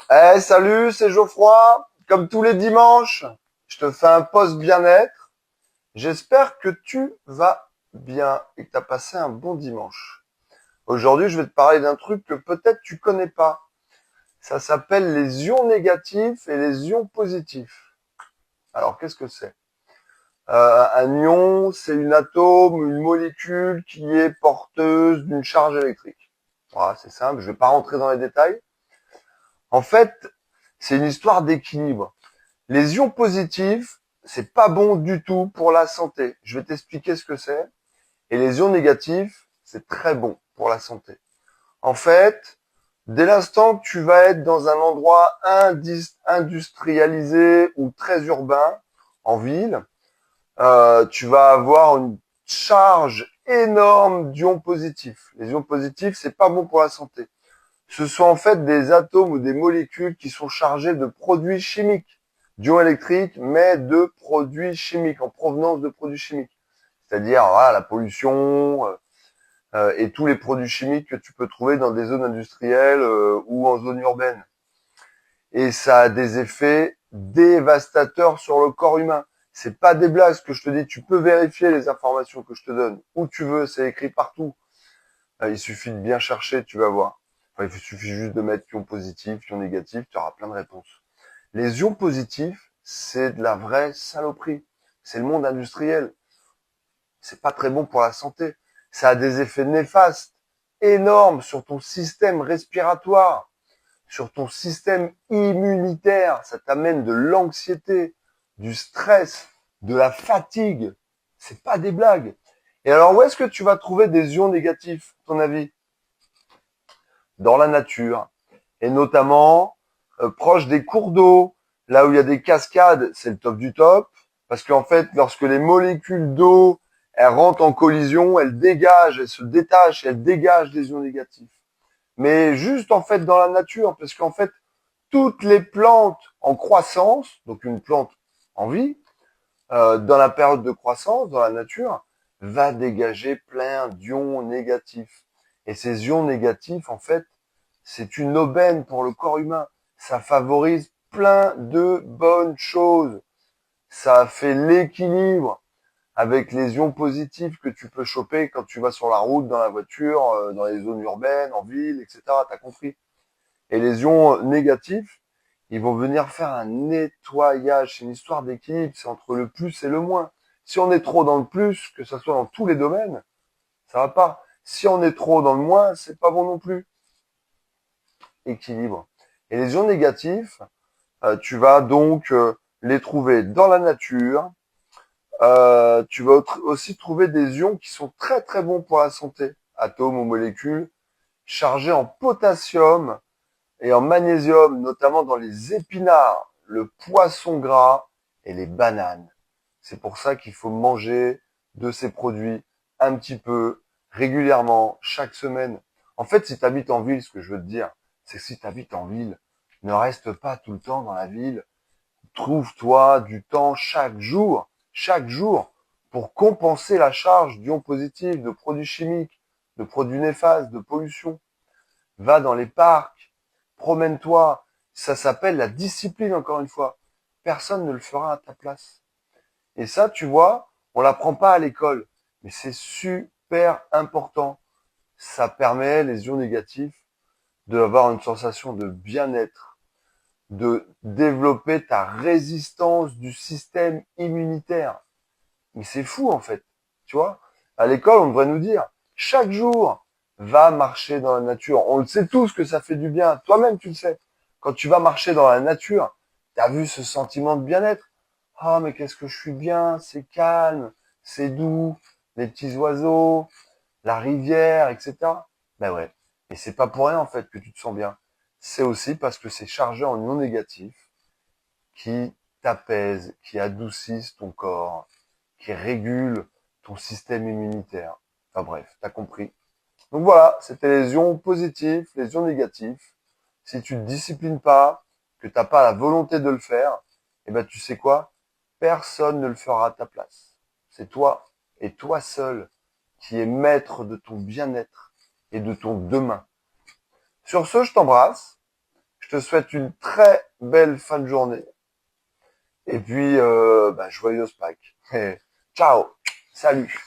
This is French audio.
Salut, c'est Geoffroy. Comme tous les dimanches, je te fais un post bien-être. J'espère que tu vas bien et que tu as passé un bon dimanche. Aujourd'hui, je vais te parler d'un truc que peut-être tu connais pas. Ça s'appelle les ions négatifs et les ions positifs. Alors, qu'est-ce que c'est? Un ion, c'est une atome, une molécule qui est porteuse d'une charge électrique. Voilà, c'est simple, je vais pas rentrer dans les détails. En fait, c'est une histoire d'équilibre. Les ions positifs, c'est pas bon du tout pour la santé. Je vais t'expliquer ce que c'est. Et les ions négatifs, c'est très bon pour la santé. En fait, dès l'instant que tu vas être dans un endroit industrialisé ou très urbain, en ville, tu vas avoir une charge énorme d'ions positifs. Les ions positifs, c'est pas bon pour la santé. Ce sont en fait des atomes ou des molécules qui sont chargés de produits chimiques, d'ions électriques, mais de produits chimiques, en provenance de produits chimiques. C'est-à-dire voilà, la pollution et tous les produits chimiques que tu peux trouver dans des zones industrielles ou en zone urbaine. Et ça a des effets dévastateurs sur le corps humain. C'est pas des blagues ce que je te dis, tu peux vérifier les informations que je te donne où tu veux, c'est écrit partout. Il suffit de bien chercher, tu vas voir. Enfin, il suffit juste de mettre ion positif, ion négatif, tu auras plein de réponses. Les ions positifs, c'est de la vraie saloperie. C'est le monde industriel. C'est pas très bon pour la santé. Ça a des effets néfastes, énormes sur ton système respiratoire, sur ton système immunitaire. Ça t'amène de l'anxiété, du stress, de la fatigue. C'est pas des blagues. Et alors, où est-ce que tu vas trouver des ions négatifs, à ton avis? Dans la nature, et notamment proche des cours d'eau, là où il y a des cascades, c'est le top du top, parce qu'en fait, lorsque les molécules d'eau elles rentrent en collision, elles dégagent, elles se détachent, elles dégagent des ions négatifs. Mais juste en fait dans la nature, parce qu'en fait, toutes les plantes en croissance, donc une plante en vie, dans la période de croissance, dans la nature, va dégager plein d'ions négatifs. Et ces ions négatifs, en fait, c'est une aubaine pour le corps humain. Ça favorise plein de bonnes choses. Ça fait l'équilibre avec les ions positifs que tu peux choper quand tu vas sur la route, dans la voiture, dans les zones urbaines, en ville, etc. T'as compris? Et les ions négatifs, ils vont venir faire un nettoyage. C'est une histoire d'équilibre. C'est entre le plus et le moins. Si on est trop dans le plus, que ce soit dans tous les domaines, ça va pas. Si on est trop dans le moins, c'est pas bon non plus. Équilibre. Et les ions négatifs, tu vas donc les trouver dans la nature. Tu vas aussi trouver des ions qui sont très très bons pour la santé, atomes ou molécules, chargés en potassium et en magnésium, notamment dans les épinards, le poisson gras et les bananes. C'est pour ça qu'il faut manger de ces produits un petit peu régulièrement, chaque semaine. En fait, si tu habites en ville, ce que je veux te dire, c'est que si tu habites en ville, ne reste pas tout le temps dans la ville. Trouve-toi du temps chaque jour, pour compenser la charge d'ions positifs, de produits chimiques, de produits néfastes, de pollution. Va dans les parcs, promène-toi. Ça s'appelle la discipline, encore une fois. Personne ne le fera à ta place. Et ça, tu vois, on l'apprend pas à l'école, mais c'est super important. Ça permet, les ions négatifs, d'avoir une sensation de bien-être, de développer ta résistance du système immunitaire. Mais c'est fou, en fait. Tu vois? À l'école, on devrait nous dire, chaque jour, va marcher dans la nature. On le sait tous que ça fait du bien. Toi-même, tu le sais. Quand tu vas marcher dans la nature, t'as vu ce sentiment de bien-être? Ah, mais qu'est-ce que je suis bien, c'est calme, c'est doux, les petits oiseaux, la rivière, etc. Ben ouais. Et c'est pas pour rien, en fait, que tu te sens bien. C'est aussi parce que c'est chargé en ions négatifs qui t'apaisent, qui adoucissent ton corps, qui régulent ton système immunitaire. Enfin bref, t'as compris. Donc voilà, c'était les ions positifs, les ions négatifs. Si tu te disciplines pas, que t'as pas la volonté de le faire, eh ben tu sais quoi? Personne ne le fera à ta place. C'est toi et toi seul qui es maître de ton bien-être et de ton demain. Sur ce, je t'embrasse. Je te souhaite une très belle fin de journée. Et puis, joyeuse Pâques. Ciao, salut.